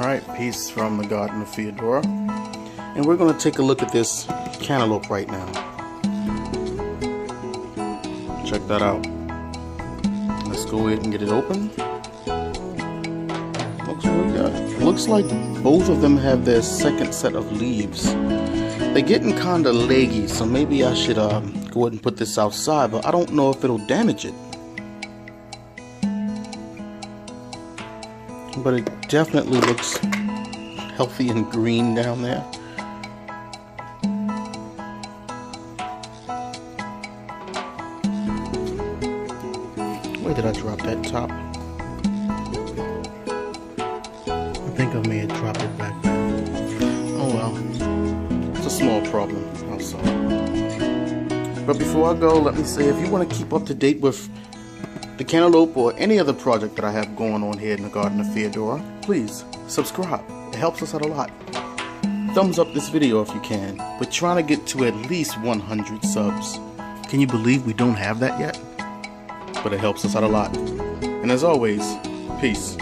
Alright, peace from the Garden of Feodora. And we're going to take a look at this cantaloupe right now. Check that out. Let's go ahead and get it open. Looks like both of them have their second set of leaves. They're getting kinda leggy, so maybe I should go ahead and put this outside, but I don't know if it'll damage it. But it definitely looks healthy and green down there. Where did I drop that top? I think I may have dropped it back there. Oh well, it's a small problem. I'll solve it. But before I go, let me say, if you want to keep up to date with the cantaloupe or any other project that I have going on here in the Garden of Feodora, please subscribe. It helps us out a lot. Thumbs up this video if you can. We're trying to get to at least 100 subs. Can you believe we don't have that yet? But it helps us out a lot. And as always, peace.